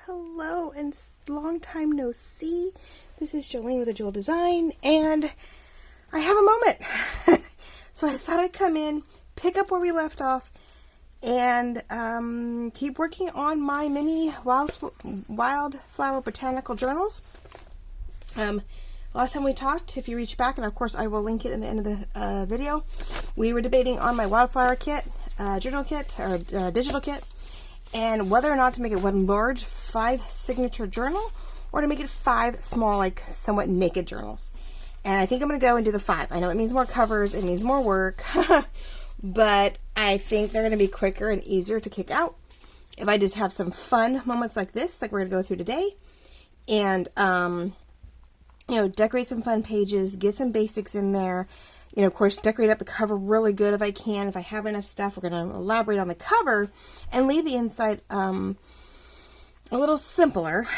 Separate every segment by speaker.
Speaker 1: Hello, and long time no see. This is Jolene with a Jewel Design, and I have a moment. So I thought I'd come in, pick up where we left off, and keep working on my mini Wildflower Botanical journals. Last time we talked, if you reach back, and of course I will link it in the end of the video, we were debating on my Wildflower kit, journal kit, or digital kit, and whether or not to make it one large 5 signature journal or to make it 5 small, like somewhat naked journals. And I think I'm going to go and do the 5. I know it means more covers, it means more work, but I think they're going to be quicker and easier to kick out if I just have some fun moments like this, like we're going to go through today, and you know, decorate some fun pages, get some basics in there. You know, of course, decorate up the cover really good if I can. If I have enough stuff, we're going to elaborate on the cover and leave the inside a little simpler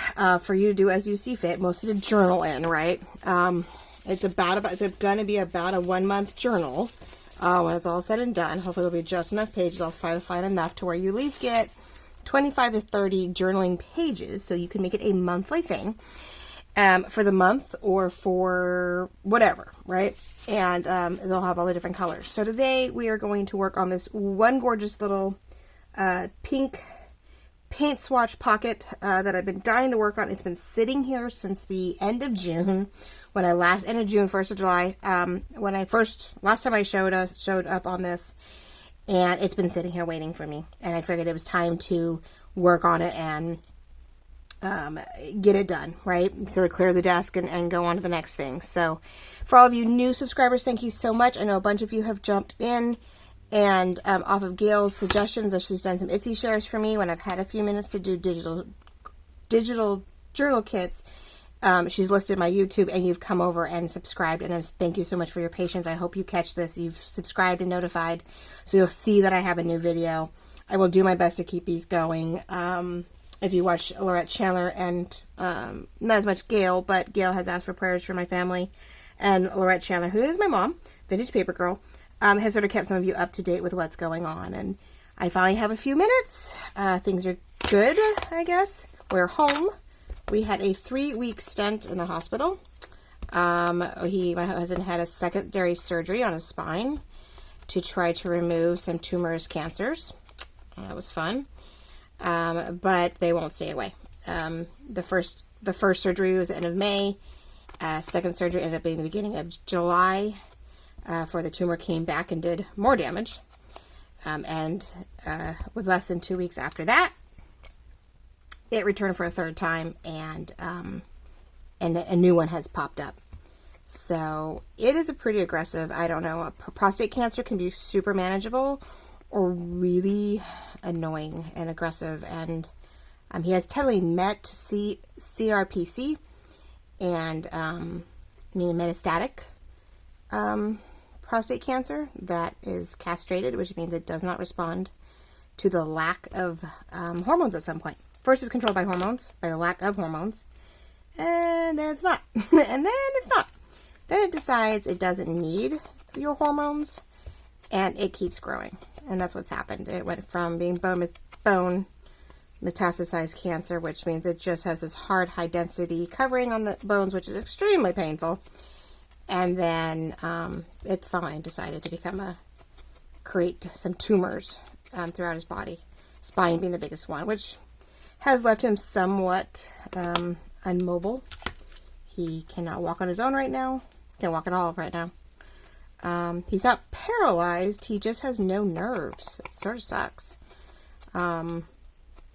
Speaker 1: for you to do as you see fit. Mostly to journal in, right? It's going to be about a 1-month journal when it's all said and done. Hopefully there'll be just enough pages. I'll try to find enough to where you at least get 25 to 30 journaling pages so you can make it a monthly thing for the month or for whatever, right? And they'll have all the different colors. So today we are going to work on this one gorgeous little pink paint swatch pocket that I've been dying to work on. It's been sitting here since the end of June, end of June, 1st of July, when last time I showed up on this, and it's been sitting here waiting for me, and I figured it was time to work on it and get it done, right? Sort of clear the desk and go on to the next thing. So for all of you new subscribers, thank you so much. I know a bunch of you have jumped in and off of Gail's suggestions as she's done some Etsy shares for me when I've had a few minutes to do digital journal kits. She's listed my YouTube, and you've come over and subscribed, and thank you so much for your patience. I hope you catch this. You've subscribed and notified, so you'll see that I have a new video. I will do my best to keep these going. If you watch Lorette Chandler and not as much Gail, but Gail has asked for prayers for my family, and Lorette Chandler, who is my mom, Vintage Paper Girl, has sort of kept some of you up to date with what's going on. And I finally have a few minutes. Things are good, I guess. We're home. We had a 3-week stint in the hospital. My husband had a secondary surgery on his spine to try to remove some tumorous cancers. That was fun. But they won't stay away. The first surgery was the end of May. Second surgery ended up being the beginning of July, for the tumor came back and did more damage. And with less than 2 weeks after that, it returned for a third time, and a new one has popped up. So it is a pretty aggressive, I don't know, prostate cancer can be super manageable or really annoying and aggressive, and he has totally met CRPC and meaning metastatic prostate cancer that is castrated, which means it does not respond to the lack of hormones at some point. First it's controlled by hormones, by the lack of hormones, and then it's not. And then it's not. Then it decides it doesn't need your hormones, and it keeps growing. And that's what's happened. It went from being bone metastasized cancer, which means it just has this hard, high-density covering on the bones, which is extremely painful. And then it's finally decided to create some tumors throughout his body, spine being the biggest one, which has left him somewhat unmobile. He cannot walk on his own right now. Can't walk at all right now. He's not paralyzed, he just has no nerves. It sort of sucks.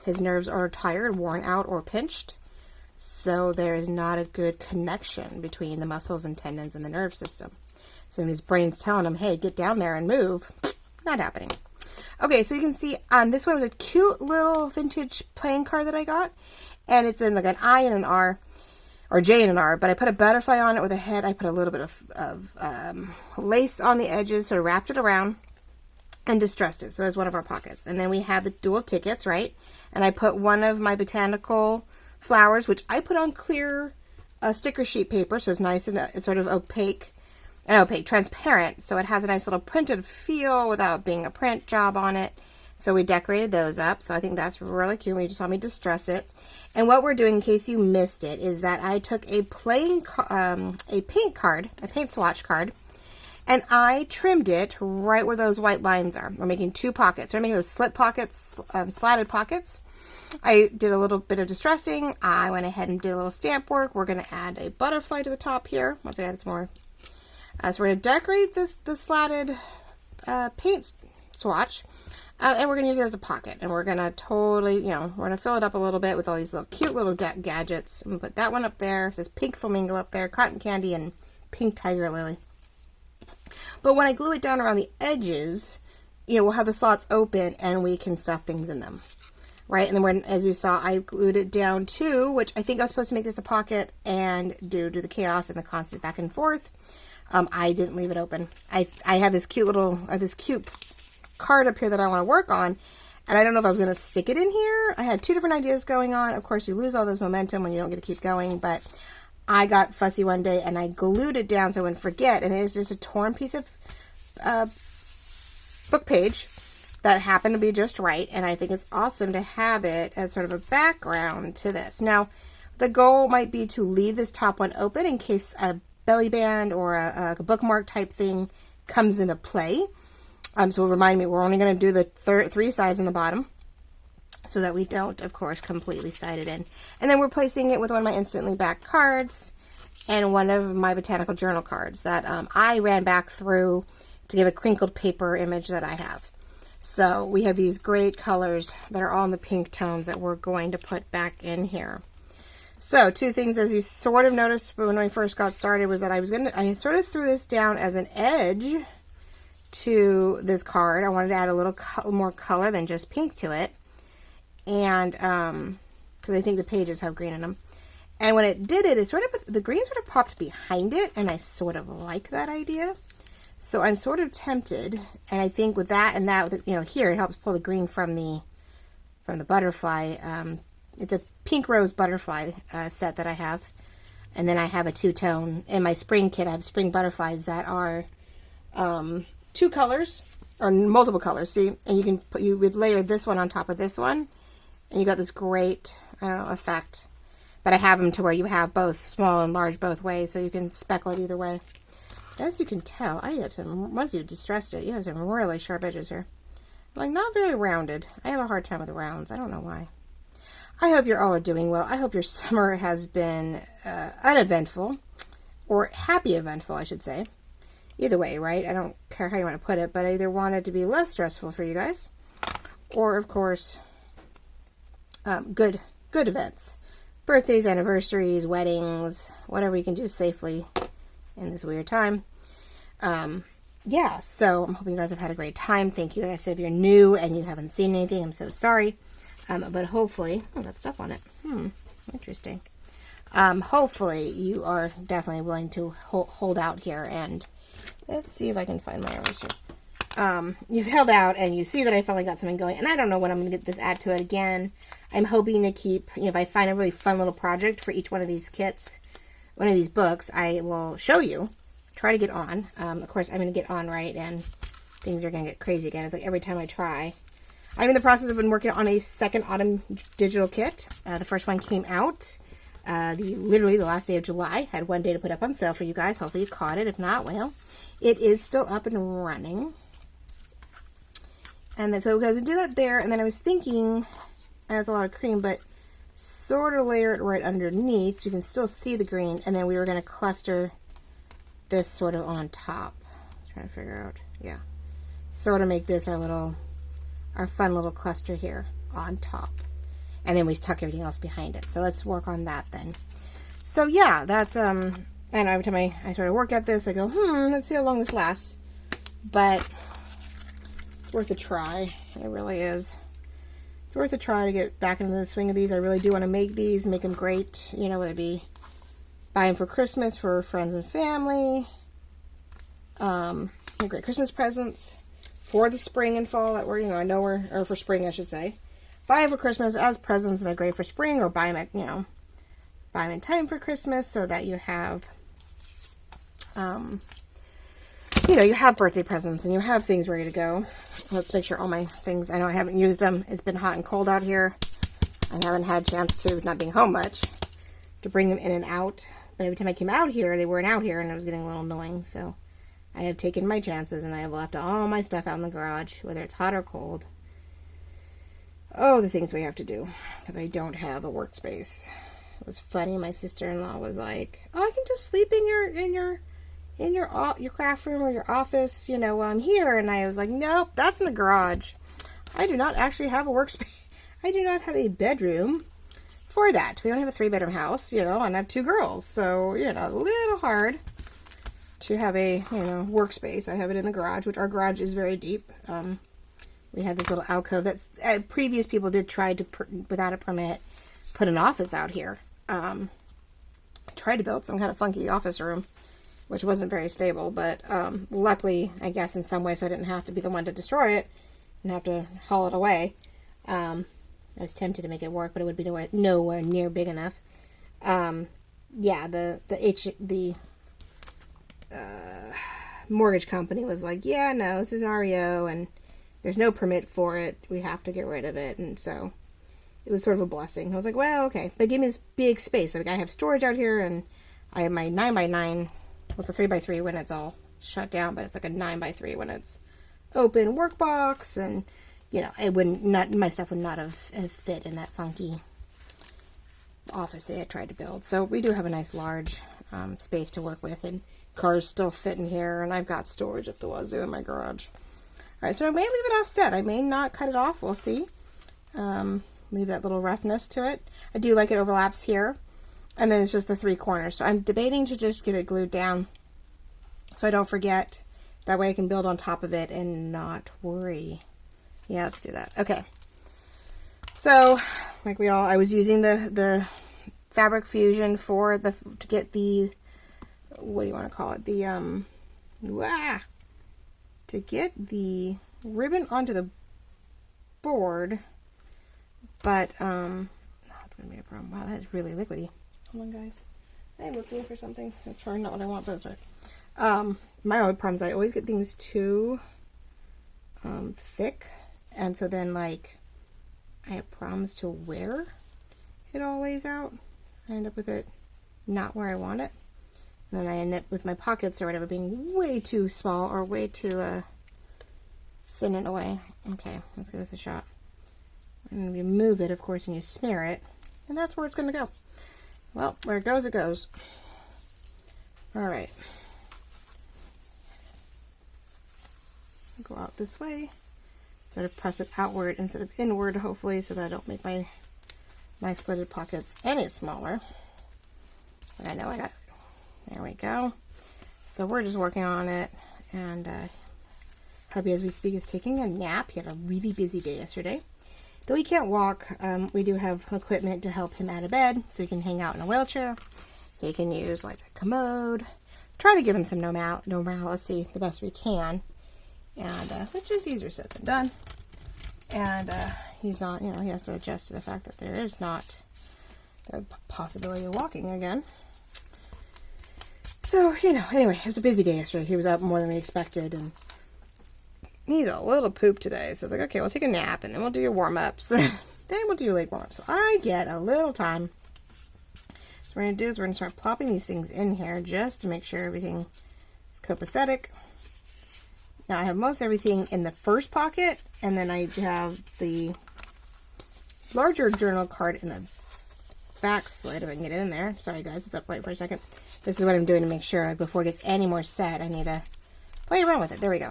Speaker 1: His nerves are tired, worn out, or pinched, so there is not a good connection between the muscles and tendons and the nerve system. So when his brain's telling him, hey, get down there and move, not happening. Okay, so you can see this one was a cute little vintage playing card that I got, and it's in like an I and an R, or J and an R, but I put a butterfly on it with a head. I put a little bit of lace on the edges, so I wrapped it around and distressed it. So there's one of our pockets. And then we have the dual tickets, right? And I put one of my botanical flowers, which I put on clear sticker sheet paper, so it's nice and it's sort of transparent, so it has a nice little printed feel without being a print job on it. So we decorated those up. So I think that's really cute. You just saw me distress it. And what we're doing, in case you missed it, is that I took a paint swatch card, and I trimmed it right where those white lines are. We're making 2 pockets. We're making those slit pockets, slatted pockets. I did a little bit of distressing. I went ahead and did a little stamp work. We're going to add a butterfly to the top here. Once I add some more. So we're going to decorate the slatted paint swatch. And we're going to use it as a pocket. And we're going to totally, we're going to fill it up a little bit with all these little cute little gadgets. I'm going to put that one up there. It says pink flamingo up there, cotton candy, and pink tiger lily. But when I glue it down around the edges, we'll have the slots open and we can stuff things in them. Right? And then when, as you saw, I glued it down too, which I think I was supposed to make this a pocket and do the chaos and the constant back and forth. I didn't leave it open. I have this cute card up here that I want to work on, and I don't know if I was going to stick it in here. I had 2 different ideas going on. Of course, you lose all this momentum when you don't get to keep going, but I got fussy one day and I glued it down so I wouldn't forget, and it is just a torn piece of book page that happened to be just right, and I think it's awesome to have it as sort of a background to this. Now, the goal might be to leave this top one open in case a belly band or a bookmark type thing comes into play. So remind me, we're only going to do the 3 sides on the bottom so that we don't, of course, completely side it in. And then we're placing it with one of my instantly back cards and one of my botanical journal cards that I ran back through to give a crinkled paper image that I have. So we have these great colors that are all in the pink tones that we're going to put back in here. So 2 things, as you sort of noticed when I first got started, was that I sort of threw this down as an edge to this card. I wanted to add a little more color than just pink to it, and because I think the pages have green in them. And when it did it, the green sort of popped behind it, and I sort of like that idea. So I'm sort of tempted, and I think with that and that, here it helps pull the green from the butterfly. It's a pink rose butterfly set that I have, and then I have a 2-tone in my spring kit. I have spring butterflies that are 2 colors or multiple colors. See, and you would layer this one on top of this one, and you got this great effect. But I have them to where you have both small and large both ways, so you can speckle it either way. As you can tell, I have some, once you distressed it, you have some really sharp edges here. Like, not very rounded. I have a hard time with the rounds. I don't know why. I hope you're all doing well. I hope your summer has been uneventful, or happy eventful, I should say. Either way, right? I don't care how you want to put it, but I either want it to be less stressful for you guys, or, of course, good events. Birthdays, anniversaries, weddings, whatever you can do safely in this weird time. Yeah, so I'm hoping you guys have had a great time. Thank you. Like I said, if you're new and you haven't seen anything, I'm so sorry. But hopefully, got stuff on it. Interesting. Hopefully you are definitely willing to hold out here, and let's see if I can find my anniversary. You've held out and you see that I finally got something going, and I don't know when I'm going to get this add to it again. I'm hoping to keep, if I find a really fun little project for each one of these kits, one of these books, I will show you, try to get on. Of course, I'm going to get on right, and things are going to get crazy again. It's like every time I try. I'm in the process of been working on a second autumn digital kit. The first one came out literally the last day of July. Had 1 day to put up on sale for you guys. Hopefully you caught it. If not, well, it is still up and running. And then, so we're going to do that there. And then I was thinking, that's a lot of cream, but sort of layer it right underneath so you can still see the green. And then we were going to cluster this sort of on top. I'm trying to figure out, yeah. Sort of make this our fun little cluster here on top. And then we tuck everything else behind it. So let's work on that then. So yeah, that's, and every time I sort of work at this, I go, let's see how long this lasts. But it's worth a try. It really is. It's worth a try to get back into the swing of these. I really do want to make these, make them great. Whether it be buy them for Christmas for friends and family. Great Christmas presents for the spring and fall that we're, I know we're, or for spring, I should say. Buy them for Christmas as presents, and they're great for spring, or buy them at, buy them in time for Christmas so that you have, you have birthday presents and you have things ready to go. let's make sure all my things, I know I haven't used them. It's been hot and cold out here. I haven't had a chance to, not being home much, to bring them in and out. But every time I came out here, they weren't out here, and it was getting a little annoying. So I have taken my chances, and I have left all my stuff out in the garage, whether it's hot or cold. Oh, the things we have to do, because I don't have a workspace. It was funny. My sister-in-law was like, "Oh, I can just sleep in your craft room or your office, you know, while I'm here." And I was like, "Nope, that's in the garage. I do not actually have a workspace. I do not have a bedroom for that. We don't have a 3-bedroom house, you know, and I have 2 girls, so you know, a little hard to have a, you know, workspace. I have it in the garage, which our garage is very deep. We have this little alcove that's previous people did try to, without a permit, put an office out here. Tried to build some kind of funky office room, which wasn't very stable, but luckily, I guess in some way, so I didn't have to be the one to destroy it and have to haul it away. I was tempted to make it work, but it would be nowhere near big enough. Yeah, the mortgage company was like, "Yeah, no, this is REO, and there's no permit for it. We have to get rid of it." And so it was sort of a blessing. I was like, well, okay. But give me this big space. Like, I have storage out here, and I have my 9x9. Well, it's a 3x3 when it's all shut down, but it's like a 9x3 when it's open workbox. And, you know, it wouldn't, my stuff would not have fit in that funky office they had tried to build. So we do have a nice large space to work with, and cars still fit in here, and I've got storage at the wazoo in my garage. All right, so I may leave it offset. I may not cut it off. We'll see. Leave that little roughness to it. I do like it overlaps here. And then it's just the 3 corners. So I'm debating to just get it glued down so I don't forget. That way I can build on top of it and not worry. Yeah, let's do that. Okay. So, like I was using the Fabric Fusion to get the, what do you want to call it? The, to get the ribbon onto the board. But, it's going to be a problem. Wow, that is really liquidy. Hold on, guys. I'm looking for something. That's probably not what I want, but that's right. My only problem is I always get things too thick. And so then, like, I have problems to where it all lays out. I end up with it not where I want it. And then I end up with my pockets or whatever being way too small or way too thin in a way. Okay, let's give this a shot. And you move it, of course, and you smear it, and that's where it's going to go. Well, where it goes, it goes. All right. Go out this way. Sort of press it outward instead of inward, hopefully, so that I don't make my slitted pockets any smaller. But I know I got it. There we go. So we're just working on it, and hubby, as we speak, is taking a nap. He had a really busy day yesterday. Though he can't walk, we do have equipment to help him out of bed, so he can hang out in a wheelchair. He can use like a commode. Try to give him some normalcy the best we can, and which is easier said than done. And he's not, you know, he has to adjust to the fact that there is not the possibility of walking again. So, you know, anyway, it was a busy day yesterday. He was up more than we expected, and needs a little poop today. So I was like, okay, we'll take a nap, and then we'll do your warm-ups. Then we'll do your leg warm-ups. So I get a little time. So what we're going to do is we're going to start plopping these things in here just to make sure everything is copacetic. Now I have most everything in the first pocket, and then I have the larger journal card in the back slit, if I can get it in there. Sorry guys, it's upright for a second. This is what I'm doing to make sure before it gets any more set, I need to play around with it. There we go.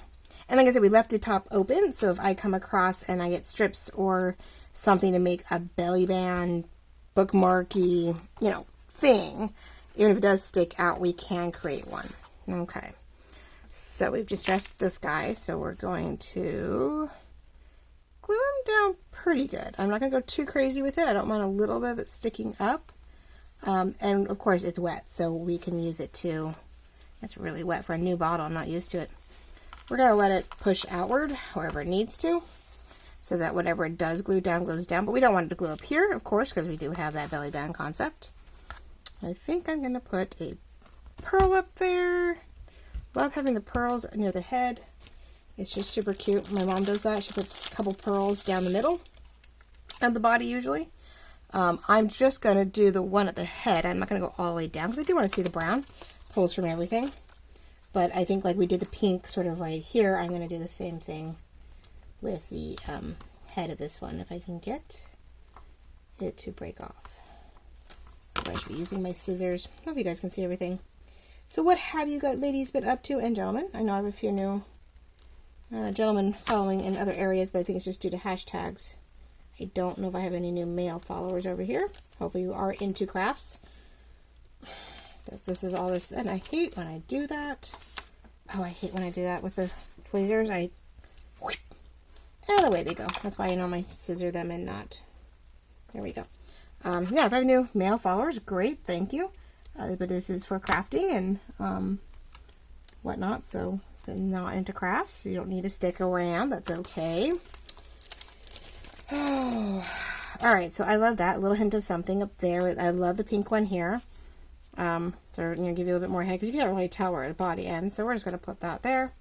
Speaker 1: And like I said, we left the top open, so if I come across and I get strips or something to make a belly band, bookmarky, you know, thing, even if it does stick out, we can create one. Okay. So we've distressed this guy, so we're going to glue him down pretty good. I'm not going to go too crazy with it. I don't want a little bit of it sticking up. And of course it's wet, so we can use it too. It's really wet for a new bottle. I'm not used to it. We're going to let it push outward wherever it needs to, so that whatever it does glue down, glues down. But we don't want it to glue up here, of course, because we do have that belly band concept. I think I'm going to put a pearl up there. Love having the pearls near the head. It's just super cute. My mom does that. She puts a couple pearls down the middle of the body usually. I'm just going to do the one at the head. I'm not going to go all the way down because I do want to see the brown. Pulls from everything. But I think like we did the pink sort of right here, I'm going to do the same thing with the head of this one if I can get it to break off. So I should be using my scissors. I hope you guys can see everything. So what have you got, ladies, been up to, and gentlemen? I know I have a few new gentlemen following in other areas, but I think it's just due to hashtags. I don't know if I have any new male followers over here. Hopefully you are into crafts. This is all this, and I hate when I do that. Oh, I hate when I do that with the tweezers. And away they go. That's why I normally scissor them and not. There we go. Yeah, if I have new male followers, great, thank you. But this is for crafting and whatnot, so if you're not into crafts, you don't need to stick around. That's okay. Oh, all right, so I love that. A little hint of something up there. I love the pink one here. So give you a little bit more head because you can't really tell where the body ends. So we're just going to put that there.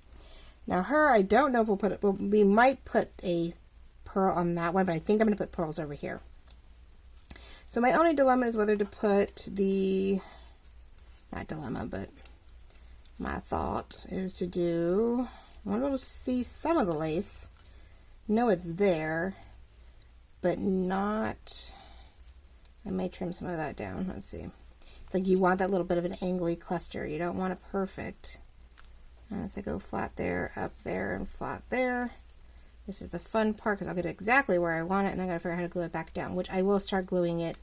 Speaker 1: Now her, I don't know if we'll put it. We might put a pearl on that one, but I think I'm going to put pearls over here. So my only dilemma is whether to put the, not dilemma, but my thought is to do, I want to be able to see some of the lace. Know it's there, but not, I may trim some of that down. Let's see. It's like you want that little bit of an angly cluster. You don't want it perfect. As I go flat there, up there, and flat there. This is the fun part because I'll get it exactly where I want it, and then I gotta figure out how to glue it back down, which I will start gluing it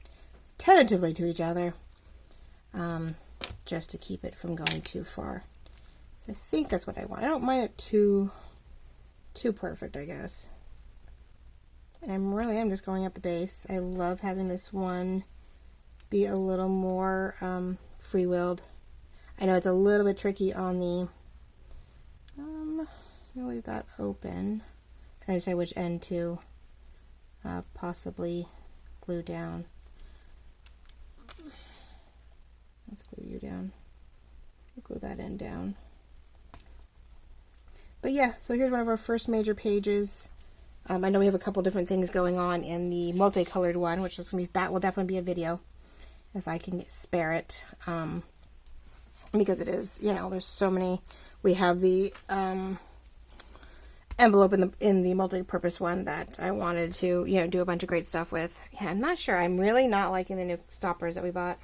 Speaker 1: tentatively to each other, just to keep it from going too far. So I think that's what I want. I don't mind it too perfect, I guess. And I am just going up the base. I love having this one be a little more free-willed. I know it's a little bit tricky on the, I'm gonna leave that open. Trying to decide which end to possibly glue down. Let's glue you down. We'll glue that end down. But yeah, so here's one of our first major pages. I know we have a couple different things going on in the multicolored one, which is gonna be, that will definitely be a video if I can spare it, because it is, you know, there's so many. We have the envelope in the multi-purpose one that I wanted to, you know, do a bunch of great stuff with. Yeah, I'm not sure. I'm really not liking the new stoppers that we bought.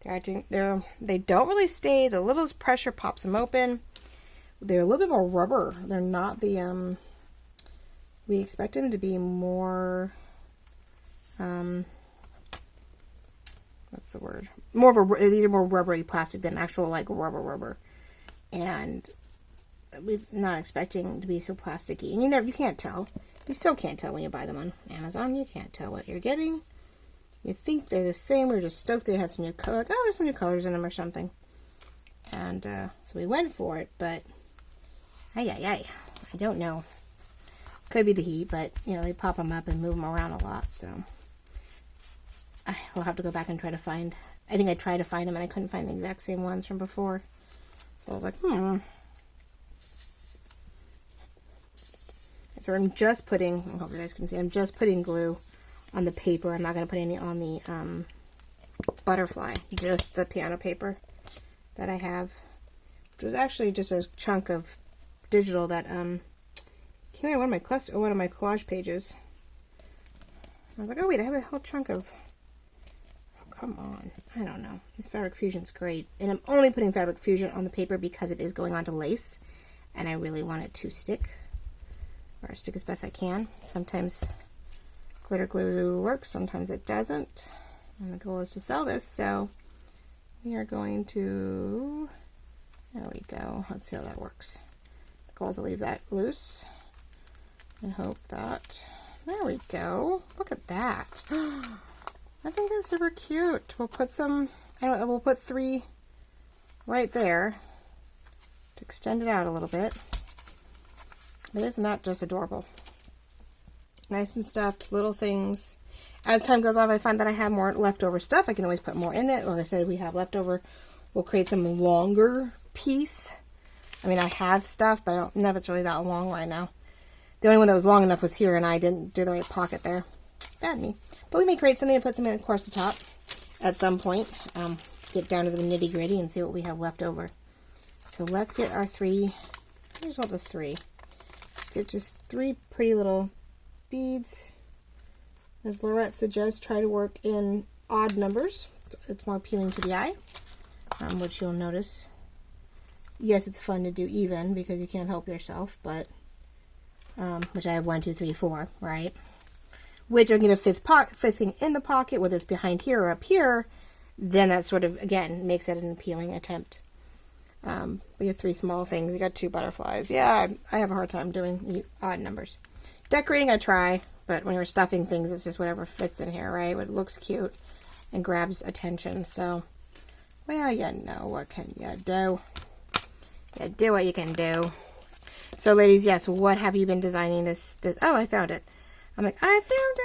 Speaker 1: They don't really stay. The little pressure pops them open. They're a little bit more rubber. They're not the we expect them to be more what's the word? More of a, these are more rubbery plastic than actual like rubber. And we're not expecting to be so plasticky. And you can't tell. You still can't tell when you buy them on Amazon. You can't tell what you're getting. You think they're the same. We're just stoked they had some new colors. Like, oh, there's some new colors in them or something. And so we went for it, but I don't know. Could be the heat, but you know, they pop them up and move them around a lot, so I will have to go back and try to find. I think I tried to find them and I couldn't find the exact same ones from before. So I was like, So I'm just putting, I hope you guys can see, I'm just putting glue on the paper. I'm not going to put any on the butterfly, just the piano paper that I have, which was actually just a chunk of digital that came out of one of my collage pages. I was like, oh wait, I have a whole chunk of, oh come on, I don't know. This Fabric Fusion's great, and I'm only putting Fabric Fusion on the paper because it is going onto lace, and I really want it to stick, or stick as best I can. Sometimes glitter glue works, sometimes it doesn't, and the goal is to sell this, so we are going to, there we go, let's see how that works. The goal is to leave that loose and hope that, there we go, look at that. I think that's super cute. We'll put some, we'll put 3 right there to extend it out a little bit. But isn't that just adorable? Nice and stuffed, little things. As time goes on, if I find that I have more leftover stuff, I can always put more in it. Like I said, if we have leftover, we'll create some longer piece I mean, I have stuff, but I don't know if it's really that long right now. The only one that was long enough was here, and I didn't do the right pocket there. Bad me. But we may create something and put something across the top at some point. Get down to the nitty gritty and see what we have left over. So let's get our 3. Here's all the 3. Let's get just 3 pretty little beads. As Lorette suggests, try to work in odd numbers. It's more appealing to the eye, which you'll notice. Yes, it's fun to do even because you can't help yourself, but which I have 1, 2, 3, 4, right? Which I get a fifth thing in the pocket, whether it's behind here or up here, then that sort of, again, makes it an appealing attempt. We have 3 small things. You got 2 butterflies. Yeah, I have a hard time doing odd numbers. Decorating, I try, but when you're stuffing things, it's just whatever fits in here, right? What looks cute and grabs attention. So, well, you know, what can you do? You do what you can do. So, ladies, yes, what have you been designing this? Oh, I found it. I'm like, I found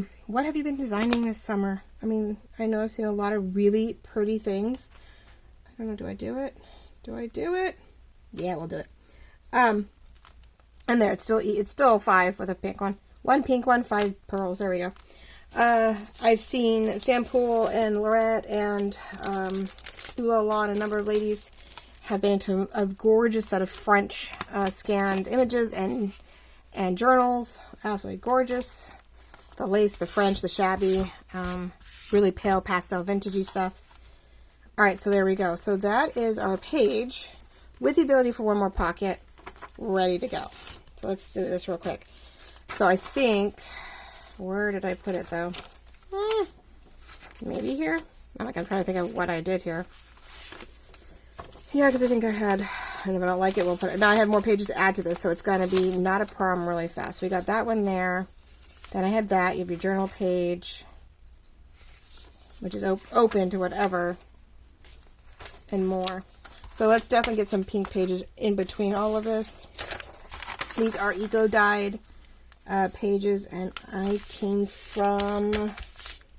Speaker 1: it. What have you been designing this summer? I mean, I know I've seen a lot of really pretty things. I don't know, do I do it? Do I do it? Yeah, we'll do it. And there, it's still 5 with a pink one. 1 pink one, 5 pearls. There we go. I've seen Sam Poole and Lorette and Ula and a number of ladies have been into a gorgeous set of French scanned images and journals. Absolutely gorgeous. The lace, the French, the Shabby, really pale pastel vintagey stuff. Alright, so there we go. So that is our page with the ability for one more pocket ready to go. So let's do this real quick. So I think, where did I put it though? Maybe here? I'm trying to think of what I did here. Yeah, because I think I had, and if I don't like it, we'll put it. Now I have more pages to add to this, so it's going to be not a problem really fast. So we got that one there. Then I had that. You have your journal page, which is open to whatever and more. So let's definitely get some pink pages in between all of this. These are eco-dyed pages, and I came from...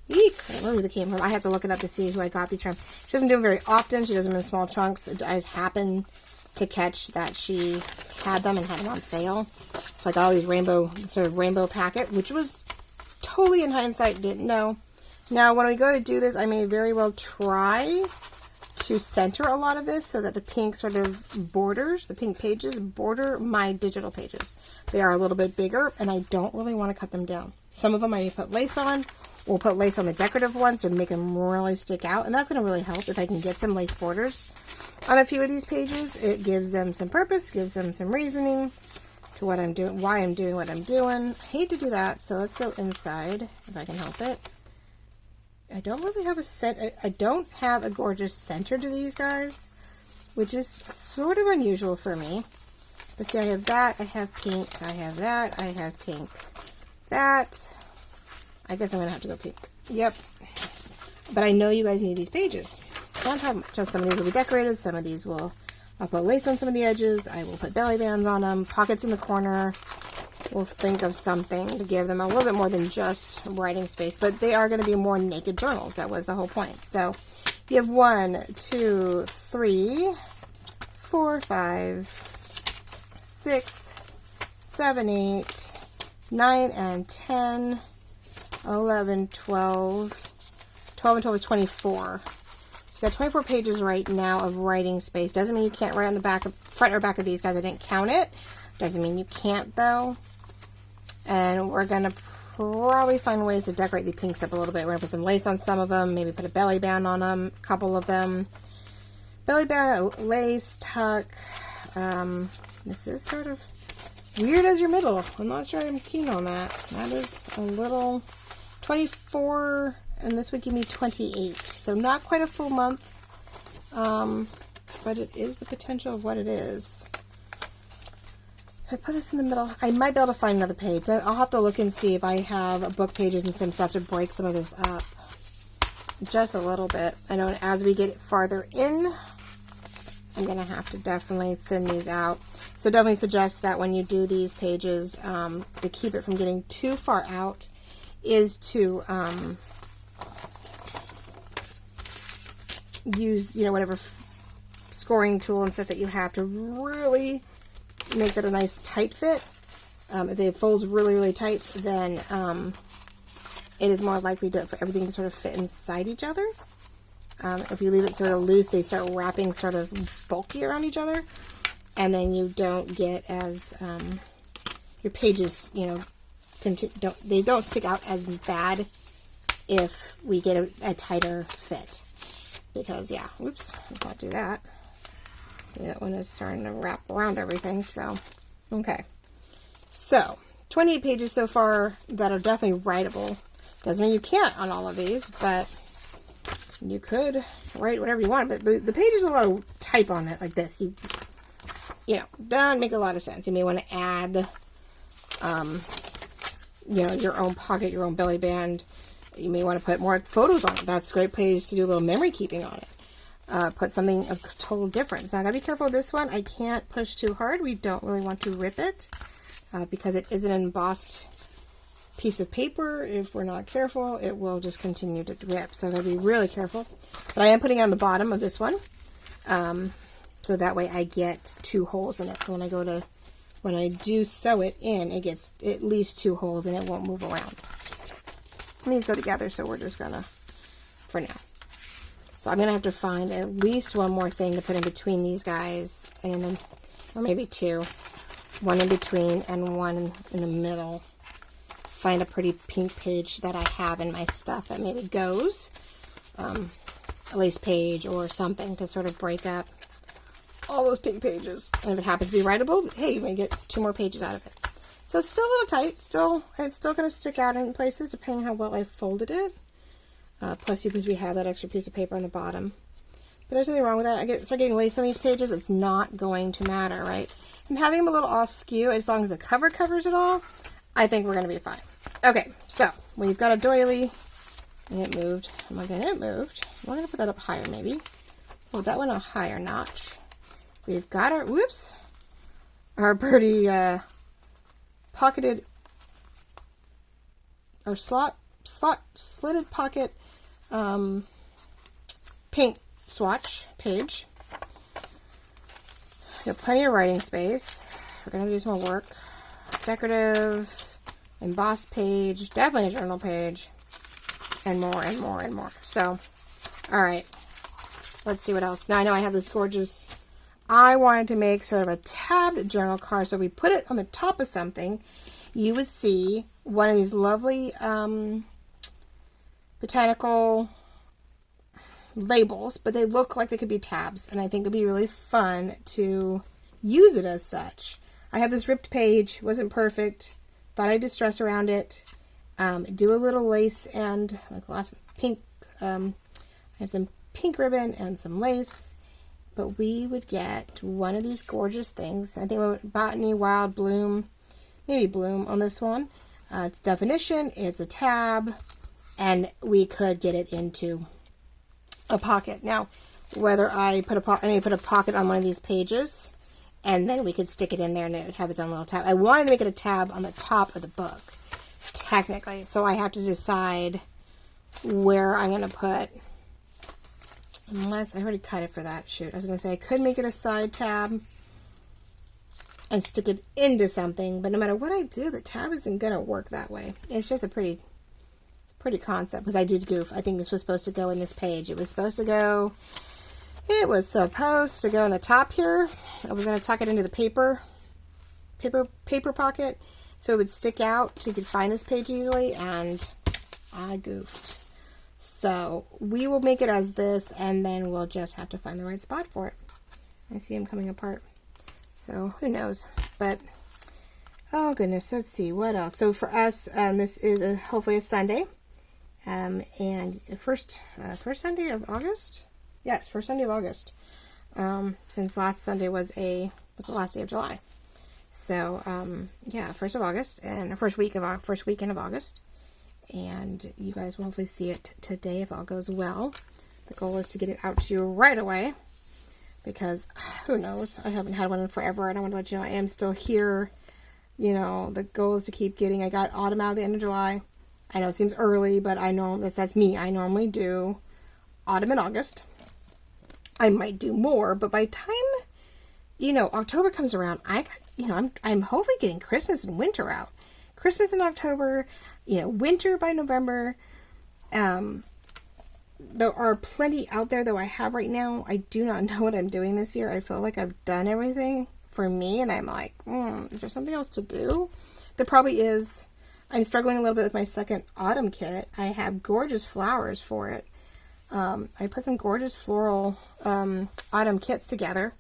Speaker 1: Eek, I don't know who they came from. I have to look it up to see who I got these from. She doesn't do them very often. She does them in small chunks. I just happened to catch that she had them and had them on sale. So I got all these rainbow packet, which was totally in hindsight, didn't know. Now, when we go to do this, I may very well try to center a lot of this so that the pink sort of borders, the pink pages border my digital pages. They are a little bit bigger, and I don't really want to cut them down. Some of them I may put lace on. We'll put lace on the decorative ones to make them really stick out, and that's going to really help if I can get some lace borders on a few of these pages. It gives them some purpose, gives them some reasoning to what I'm doing, why I'm doing what I'm doing. I hate to do that, so let's go inside if I can help it. I don't really have I don't have a gorgeous center to these guys, which is sort of unusual for me. But see, I have that, I have pink, I have that, I have pink, that. I guess I'm going to have to go pink. Yep. But I know you guys need these pages. Don't have much. So some of these will be decorated. Some of these I'll put lace on some of the edges. I will put belly bands on them. Pockets in the corner. We'll think of something to give them a little bit more than just writing space. But they are going to be more naked journals. That was the whole point. So you have 1, 2, 3, 4, 5, 6, 7, 8, 9, and 10. 11, 12. 12 and 12 is 24. So you got 24 pages right now of writing space. Doesn't mean you can't write on the front or back of these guys. I didn't count it. Doesn't mean you can't though. And we're going to probably find ways to decorate the pinks up a little bit. We're going to put some lace on some of them. Maybe put a belly band on them. A couple of them. Belly band, lace, tuck. This is sort of weird as your middle. I'm not sure I'm keen on that. That is a little... 24, and this would give me 28. So not quite a full month, but it is the potential of what it is. If I put this in the middle, I might be able to find another page. I'll have to look and see if I have book pages and some stuff to break some of this up. Just a little bit. I know as we get farther in, I'm going to have to definitely thin these out. So definitely suggest that when you do these pages, to keep it from getting too far out, is to use, whatever scoring tool and stuff that you have to really make that a nice tight fit. If it folds really, really tight, then it is more likely for everything to sort of fit inside each other. If you leave it sort of loose, they start wrapping sort of bulky around each other, and then you don't get as, your pages, you know, they don't stick out as bad if we get a tighter fit. Because, yeah, whoops, let's not do that. See, that one is starting to wrap around everything, so, okay. So, 28 pages so far that are definitely writable. Doesn't mean you can't on all of these, but you could write whatever you want. But the pages with a lot of type on it, like this, you know, doesn't make a lot of sense. You may want to add, you know, your own pocket, your own belly band. You may want to put more photos on it. That's a great place to do a little memory keeping on it. Put something of total difference. Now, I gotta be careful with this one. I can't push too hard. We don't really want to rip it because it is an embossed piece of paper. If we're not careful, it will just continue to rip. So I gotta be really careful. But I am putting it on the bottom of this one, so that way I get 2 holes in it. So when I do sew it in, it gets at least 2 holes and it won't move around. These go together, so we're just gonna, for now. So I'm gonna have to find at least one more thing to put in between these guys, and then, or maybe 2. One in between and one in the middle. Find a pretty pink page that I have in my stuff that maybe goes, a lace page or something to sort of break up all those pink pages. And if it happens to be writable, hey, you may get 2 more pages out of it. So it's still a little tight. It's still going to stick out in places depending on how well I folded it. Plus, because we have that extra piece of paper on the bottom. But there's nothing wrong with that. I start getting lace on these pages, it's not going to matter, right? And having them a little off skew, as long as the cover covers it all, I think we're going to be fine. Okay, so we've got a doily, and it moved. Oh my god, it moved. We're going to put that up higher, maybe. Hold that one a higher notch. We've got our, whoops, our pretty pocketed, or slitted pocket pink swatch page. Got plenty of writing space. We're going to do some more work. Decorative, embossed page, definitely a journal page, and more and more and more. So, alright, let's see what else. Now I know I have this gorgeous, I wanted to make sort of a tabbed journal card, so if we put it on the top of something, you would see one of these lovely botanical labels, but they look like they could be tabs, and I think it'd be really fun to use it as such. I have this ripped page, wasn't perfect, thought I'd distress around it, do a little lace and like last pink, I have some pink ribbon and some lace, but we would get one of these gorgeous things. I think we went Botany Wild Bloom, maybe Bloom on this one. It's definition, it's a tab, and we could get it into a pocket. Now, whether I put a pocket on one of these pages, and then we could stick it in there and it would have its own little tab. I wanted to make it a tab on the top of the book, technically. So I have to decide where I'm going to put, unless I already cut it for that. Shoot, I was going to say I could make it a side tab and stick it into something, but no matter what I do, the tab isn't going to work that way. It's just a pretty concept, because I did goof. I think this was supposed to go in this page. It was supposed to go in the top here. I was going to tuck it into the paper pocket so it would stick out so you could find this page easily, and I goofed. So we will make it as this, and then we'll just have to find the right spot for it. I see them coming apart. So who knows? But oh goodness, let's see what else. So for us, this is hopefully a Sunday, and first Sunday of August. Yes, first Sunday of August. Since last Sunday was the last day of July. So yeah, 1st of August and first weekend of August. And you guys will hopefully see it today if all goes well. The goal is to get it out to you right away, because who knows, I haven't had one in forever, and I want to let you know I am still here. You know, the goal is to keep getting, I got autumn out at the end of July. I know it seems early, but I know that's me. I normally do autumn in August. I might do more, but by the time, you know, October comes around, I'm hopefully getting Christmas and winter out. Christmas in October, you know, winter by November. There are plenty out there that I have right now. I do not know what I'm doing this year. I feel like I've done everything for me, and I'm like, is there something else to do? There probably is. I'm struggling a little bit with my second autumn kit. I have gorgeous flowers for it. I put some gorgeous floral autumn kits together,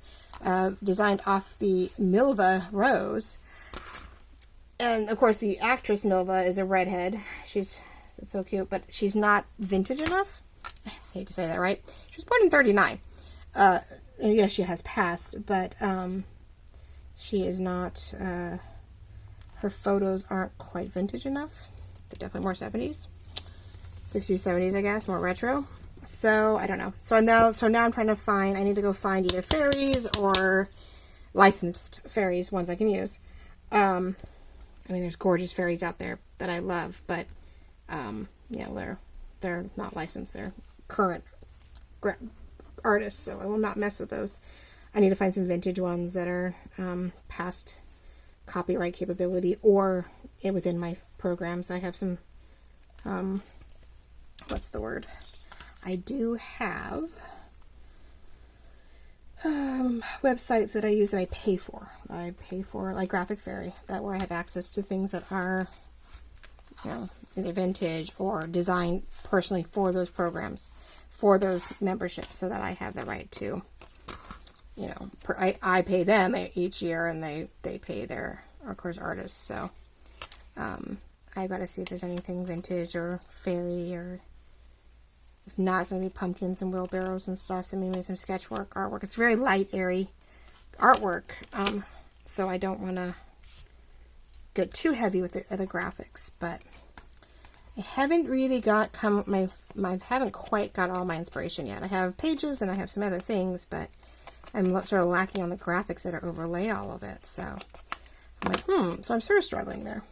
Speaker 1: designed off the Milva rose. And of course the actress Milva is a redhead. She's so cute, but she's not vintage enough. I hate to say that, right? She was born in 39. Yes, she has passed, but she is not, her photos aren't quite vintage enough. They're definitely more 70s. 60s, 70s, I guess, more retro. So, I don't know. So now I'm trying to find, I need to go find either fairies or licensed fairies, ones I can use. I mean, there's gorgeous fairies out there that I love, but, you know, they're not licensed. They're current artists, so I will not mess with those. I need to find some vintage ones that are past copyright capability or within my programs. I have some, what's the word? I do have websites that I use that I pay for. I pay for, like Graphic Fairy, that where I have access to things that are, you know, either vintage or designed personally for those programs, for those memberships, so that I have the right to, you know, I pay them each year, and they pay their, of course, artists. So I got to see if there's anything vintage or fairy, or if not, it's going to be pumpkins and wheelbarrows and stuff. So maybe some sketchwork, artwork. It's very light, airy artwork, so I don't want to get too heavy with the graphics, but I haven't really haven't quite got all my inspiration yet. I have pages and I have some other things, but I'm sort of lacking on the graphics that overlay all of it. So I'm like, so I'm sort of struggling there.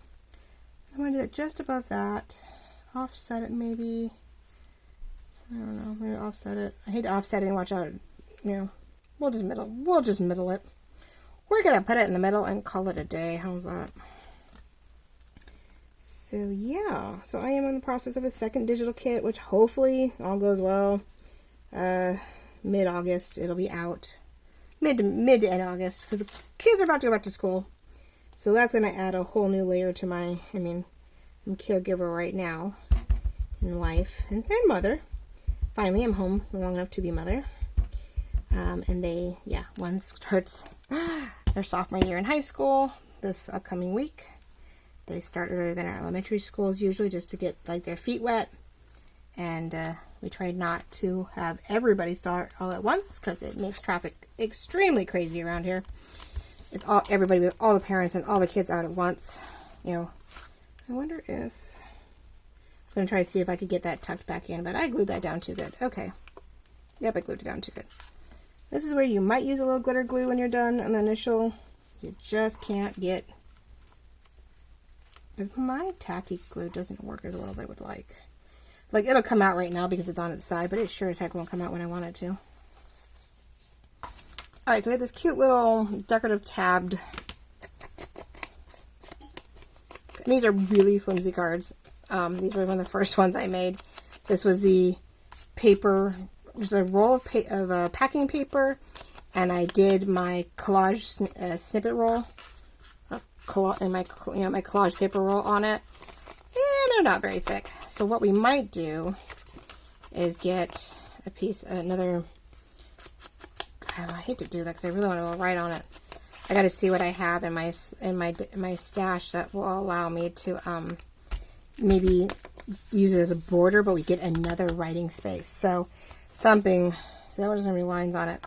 Speaker 1: I'm going to do it just above that. Offset it maybe. I don't know, maybe offset it. I hate to offset it and watch out, you know, we'll just middle it. We're going to put it in the middle and call it a day. How's that? So yeah, so I am in the process of a second digital kit, which hopefully all goes well. Mid-August it'll be out. Mid to end August, because the kids are about to go back to school. So that's going to add a whole new layer to my, I'm caregiver right now, and wife, and mother. Finally, I'm home long enough to be mother. And one starts their sophomore year in high school this upcoming week. They start earlier than our elementary schools usually, just to get like their feet wet. And we try not to have everybody start all at once, because it makes traffic extremely crazy around here. If everybody, with all the parents and all the kids out at once, you know. I wonder if I was going to try to see if I could get that tucked back in, but I glued that down too good. Okay. Yep, I glued it down too good. This is where you might use a little glitter glue when you're done on the initial. You just can't get. My tacky glue doesn't work as well as I would like. Like, it'll come out right now because it's on its side, but it sure as heck won't come out when I want it to. Alright, so we have this cute little decorative tabbed. These are really flimsy cards. These were one of the first ones I made. This was the paper, just a roll of packing paper, and I did my collage snippet roll, and my collage paper roll on it, and they're not very thick. So what we might do is get a piece, another. I hate to do that because I really want to go right on it. I got to see what I have in my stash that will allow me to maybe use it as a border, but we get another writing space. So something, so that one doesn't have any lines on it.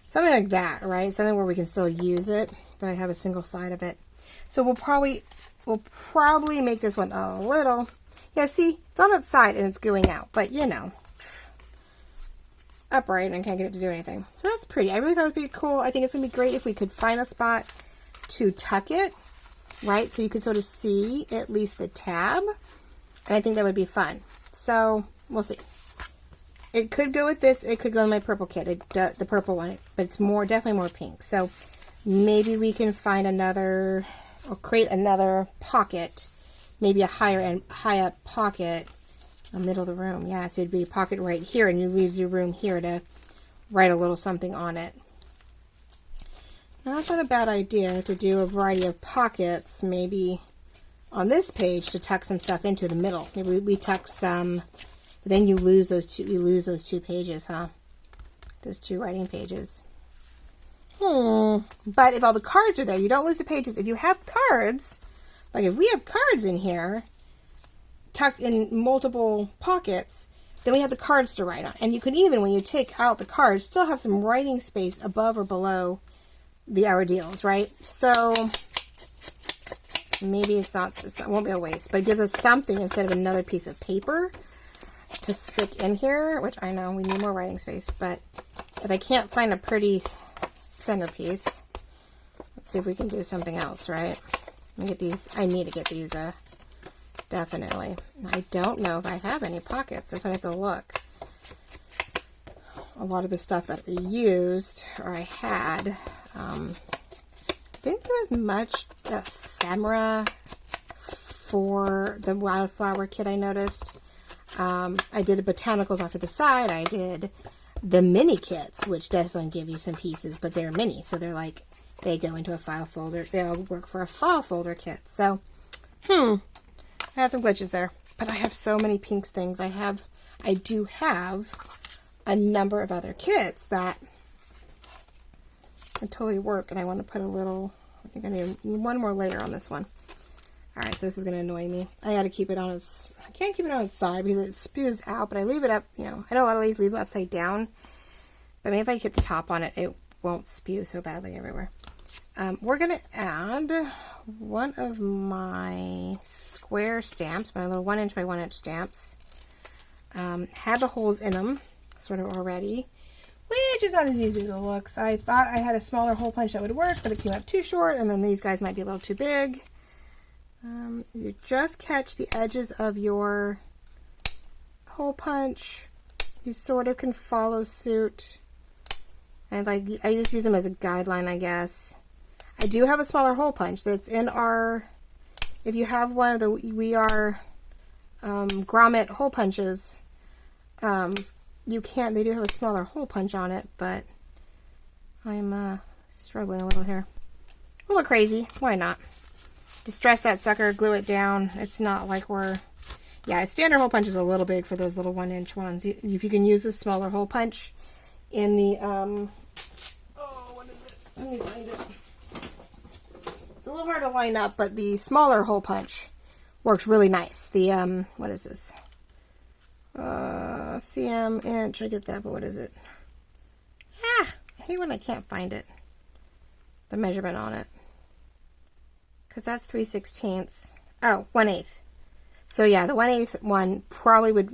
Speaker 1: Something like that, right? Something where we can still use it, but I have a single side of it. So we'll probably make this one a little, yeah, see, it's on its side and it's going out, but you know, upright, and I can't get it to do anything. So that's pretty. I really thought it would be cool. I think it's going to be great if we could find a spot to tuck it, right? So you could sort of see at least the tab. And I think that would be fun. So we'll see. it could go with this. It could go in my purple kit, the purple one, but it's definitely more pink. So maybe we can find another, or create another pocket, maybe a high up pocket in the middle of the room. Yeah, so it'd be a pocket right here, and you leave your room here to write a little something on it. Now, that's not a bad idea to do a variety of pockets, maybe on this page to tuck some stuff into the middle. Maybe we tuck some, but then you lose those two pages, huh? Those 2 writing pages. But if all the cards are there, you don't lose the pages. If you have cards, like if we have cards in here, tucked in multiple pockets, then we have the cards to write on. And you can even, when you take out the cards, still have some writing space above or below the our deals, right? So maybe it won't be a waste, but it gives us something instead of another piece of paper to stick in here, which I know we need more writing space, but if I can't find a pretty centerpiece, let's see if we can do something else, right? Let me get these. I need to get these, definitely. I don't know if I have any pockets. That's why I have to look. A lot of the stuff that we used, or I had, I think there was much ephemera for the Wildflower kit, I noticed. I did the botanicals off to the side. I did the mini kits, which definitely give you some pieces, but they're mini, so they're like, they go into a file folder. They all work for a file folder kit. So, I have some glitches there, but I have so many pinks things. I do have a number of other kits that would totally work, and I want to put a little, I think I need one more layer on this one. Alright, so this is going to annoy me. I got to keep it on its, I can't keep it on its side because it spews out, but I leave it up, you know, I know a lot of these leave it upside down, but maybe if I hit the top on it, it won't spew so badly everywhere. We're going to add one of my square stamps, my little 1" by 1" stamps. Had the holes in them, sort of already, which is not as easy as it looks. I thought I had a smaller hole punch that would work, but it came out too short, and then these guys might be a little too big. You just catch the edges of your hole punch. You sort of can follow suit. And like, I just use them as a guideline, I guess. I do have a smaller hole punch that's in our, if you have one of the We Are grommet hole punches, you can't, they do have a smaller hole punch on it, but I'm struggling a little here. A little crazy, why not? Distress that sucker, glue it down. It's not like we're, yeah, a standard hole punch is a little big for those little 1" ones. If you can use the smaller hole punch in the, oh, what is it? Let me find it. It's a little hard to line up, but the smaller hole punch works really nice. The, what is this? CM inch, I get that, but what is it? Ah, I hate when I can't find it. The measurement on it. Because that's 3/16. Oh, 1/8. So yeah, the 1/8 one probably would,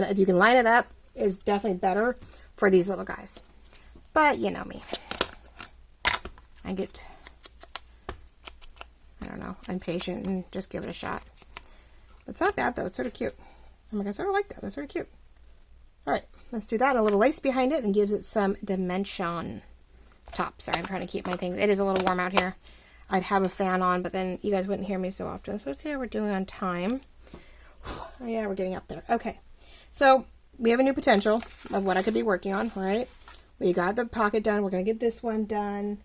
Speaker 1: if you can line it up, is definitely better for these little guys. But you know me. I get, I don't know, impatient and just give it a shot. It's not bad though, it's sort of cute. Oh my god, I sort of like that, that's sort of cute. Alright, let's do that, and a little lace behind it, and gives it some dimension. Top, sorry, I'm trying to keep my things, it is a little warm out here. I'd have a fan on, but then you guys wouldn't hear me so often. So let's see how we're doing on time. Oh yeah, we're getting up there. Okay, so we have a new potential of what I could be working on, right? We got the pocket done. We're going to get this one done.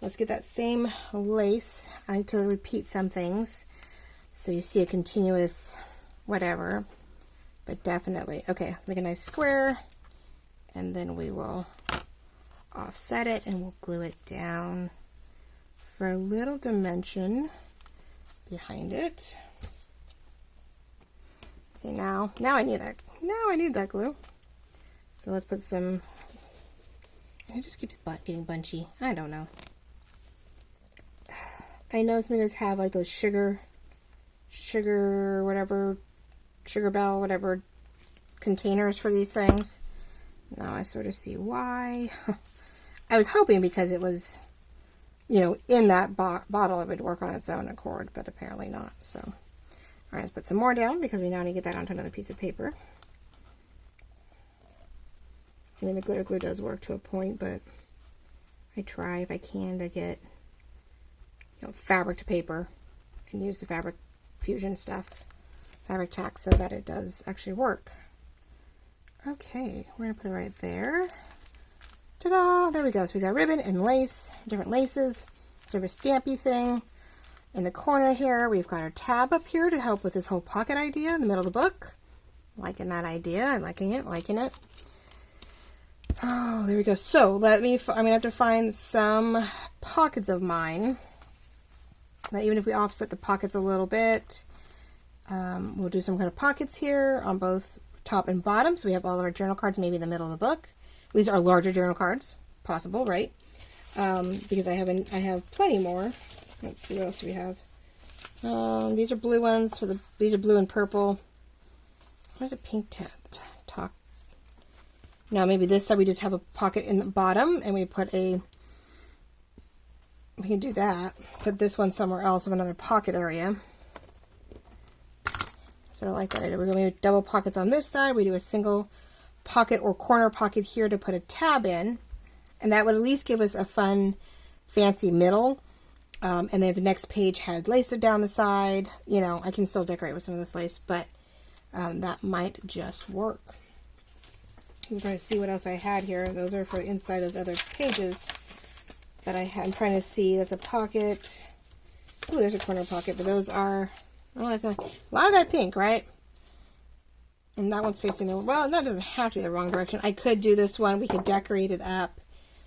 Speaker 1: Let's get that same lace. I need to repeat some things so you see a continuous whatever, but definitely. Okay, let's make a nice square, and then we will offset it, and we'll glue it down for a little dimension behind it. See, now I need that. Now I need that glue. So let's put some. It just keeps getting bunchy. I don't know. I know some of you guys have like those sugar whatever, sugar bell whatever containers for these things. Now I sort of see why. I was hoping because it was, you know, in that bottle it would work on its own accord, but apparently not. So, all right, let's put some more down because we now need to get that onto another piece of paper. I mean, the glitter glue does work to a point, but I try if I can to get, you know, fabric to paper and use the fabric fusion stuff, fabric tack, so that it does actually work. Okay, we're gonna put it right there. Ta-da! There we go. So we got ribbon and lace, different laces, sort of a stampy thing. In the corner here, we've got our tab up here to help with this whole pocket idea in the middle of the book. Liking that idea. I'm liking it, liking it. Oh, there we go. So I'm gonna have to find some pockets of mine. Now, even if we offset the pockets a little bit, we'll do some kind of pockets here on both top and bottom. So we have all of our journal cards, maybe in the middle of the book. These are larger journal cards, possible, right? Because I have plenty more. Let's see, what else do we have? These are blue ones. These are blue and purple. Where's a pink top? Now maybe this side we just have a pocket in the bottom, and we can do that. Put this one somewhere else of another pocket area. Sort of like that idea. We're going to do double pockets on this side. We do a single pocket or corner pocket here to put a tab in, and that would at least give us a fun, fancy middle. And then if the next page had lace down the side, you know, I can still decorate with some of this lace, but that might just work. I'm trying to see what else I had here. Those are for inside those other pages that I'm trying to see. That's a pocket. Oh, there's a corner pocket, but those are, well, that's a lot of that pink, right? And that one's facing the, well, that doesn't have to be the wrong direction. I could do this one. We could decorate it up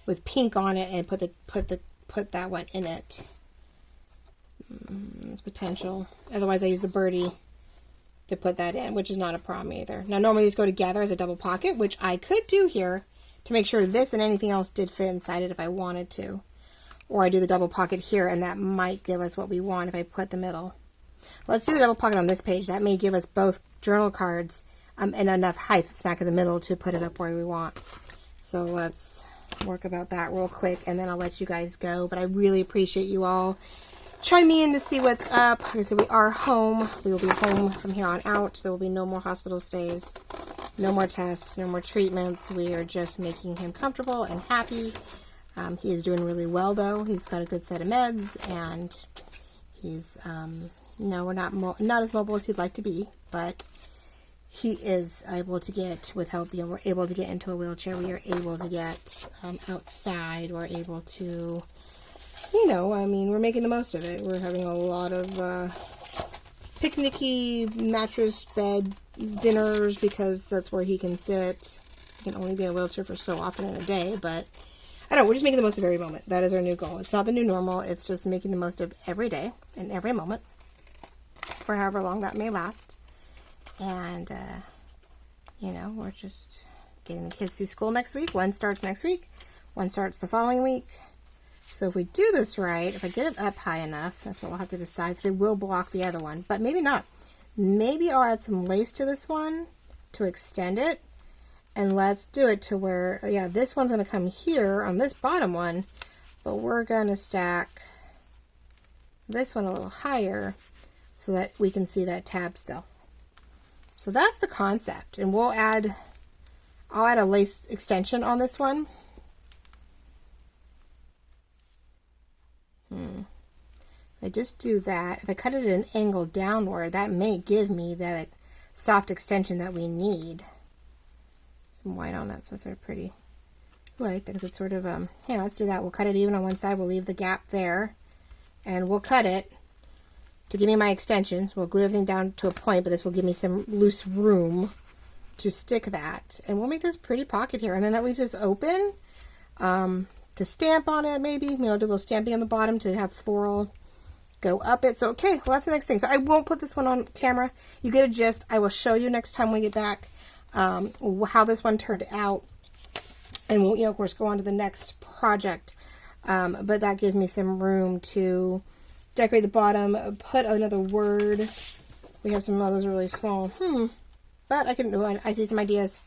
Speaker 1: with pink on it and put that one in it. There's potential. Otherwise, I use the birdie to put that in, which is not a problem either. Now, normally these go together as a double pocket, which I could do here to make sure this and anything else did fit inside it if I wanted to. Or I do the double pocket here, and that might give us what we want if I put the middle. Let's do the double pocket on this page. That may give us both journal cards and enough height smack in the middle to put it up where we want. So let's work about that real quick, and then I'll let you guys go. But I really appreciate you all chiming in to see what's up. Like I said, we are home. We will be home from here on out. There will be no more hospital stays, no more tests, no more treatments. We are just making him comfortable and happy. He is doing really well, though. He's got a good set of meds, and he's, no, we're not as mobile as he'd like to be, but he is able to get, with help, you know, we're able to get into a wheelchair. We are able to get outside. We're able to, you know, I mean, we're making the most of it. We're having a lot of picnicky mattress bed dinners because that's where he can sit. He can only be in a wheelchair for so often in a day, but I don't know, we're just making the most of every moment. That is our new goal. It's not the new normal. It's just making the most of every day and every moment for however long that may last. And, you know, we're just getting the kids through school next week. One starts next week. One starts the following week. So if we do this right, if I get it up high enough, that's what we'll have to decide, because it will block the other one. But maybe not. Maybe I'll add some lace to this one to extend it. And let's do it to where, yeah, this one's going to come here on this bottom one, but we're going to stack this one a little higher so that we can see that tab still. So that's the concept. And I'll add a lace extension on this one. If I just do that, if I cut it at an angle downward, that may give me that soft extension that we need. Some white on that, so it's sort of pretty. Ooh, I like that because it's sort of, yeah, let's do that. We'll cut it even on one side. We'll leave the gap there. And we'll cut it to give me my extension. So we'll glue everything down to a point, but this will give me some loose room to stick that. And we'll make this pretty pocket here. And then that leaves us open to stamp on it, maybe. You know, do a little stamping on the bottom to have floral go up it. So, okay, well, that's the next thing. So I won't put this one on camera. You get a gist. I will show you next time we get back how this one turned out. And we'll, you know, of course, go on to the next project. But that gives me some room to decorate the bottom, put another word. We have some others really small. But I can do it. I see some ideas.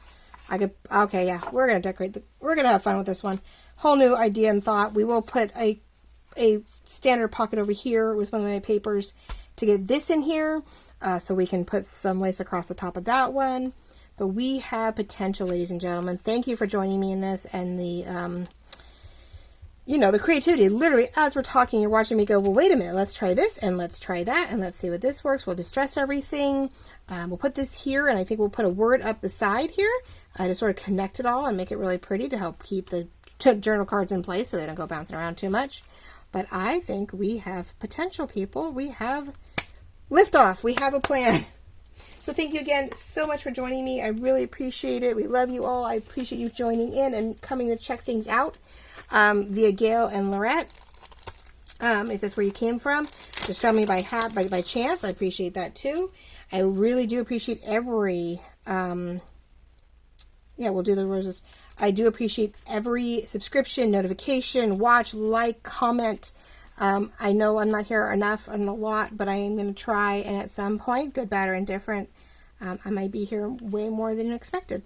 Speaker 1: Okay, yeah, we're going to decorate. We're going to have fun with this one. Whole new idea and thought. We will put a standard pocket over here with one of my papers to get this in here. So we can put some lace across the top of that one. But we have potential, ladies and gentlemen. Thank you for joining me in this, and the, you know, the creativity. Literally, as we're talking, you're watching me go, well, wait a minute, let's try this, and let's try that, and let's see what this works. We'll distress everything. We'll put this here, and I think we'll put a word up the side here to sort of connect it all and make it really pretty to help keep the journal cards in place so they don't go bouncing around too much. But I think we have potential, people. We have liftoff. We have a plan. So thank you again so much for joining me. I really appreciate it. We love you all. I appreciate you joining in and coming to check things out via Gail and Lorette. If that's where you came from, just found me by chance. I appreciate that too. I really do appreciate every, yeah, we'll do the roses. I do appreciate every subscription, notification, watch, like, comment. I know I'm not here enough and a lot, but I am going to try, and at some point, good, bad, or indifferent, I might be here way more than expected,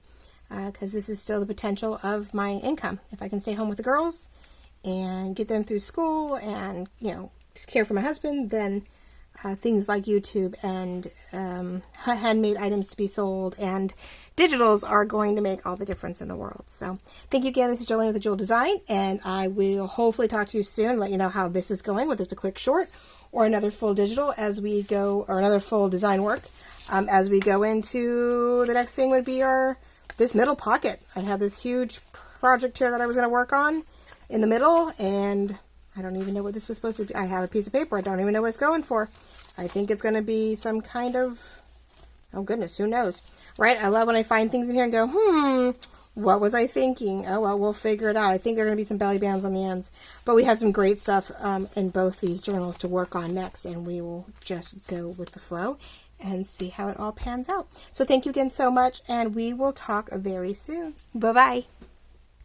Speaker 1: because this is still the potential of my income. If I can stay home with the girls and get them through school and, you know, care for my husband, then things like YouTube and handmade items to be sold and digitals are going to make all the difference in the world. So thank you again. This is Jolene with the Jewel Design, and I will hopefully talk to you soon, let you know how this is going, whether it's a quick short or another full digital as we go, or another full design work as we go into the next thing would be this middle pocket. I have this huge project here that I was going to work on in the middle, and I don't even know what this was supposed to be. I have a piece of paper. I don't even know what it's going for. I think it's going to be some kind of, oh goodness, who knows, right? I love when I find things in here and go, what was I thinking? Oh, well, we'll figure it out. I think there are going to be some belly bands on the ends, but we have some great stuff in both these journals to work on next, and we will just go with the flow and see how it all pans out. So thank you again so much, and we will talk very soon. Bye-bye.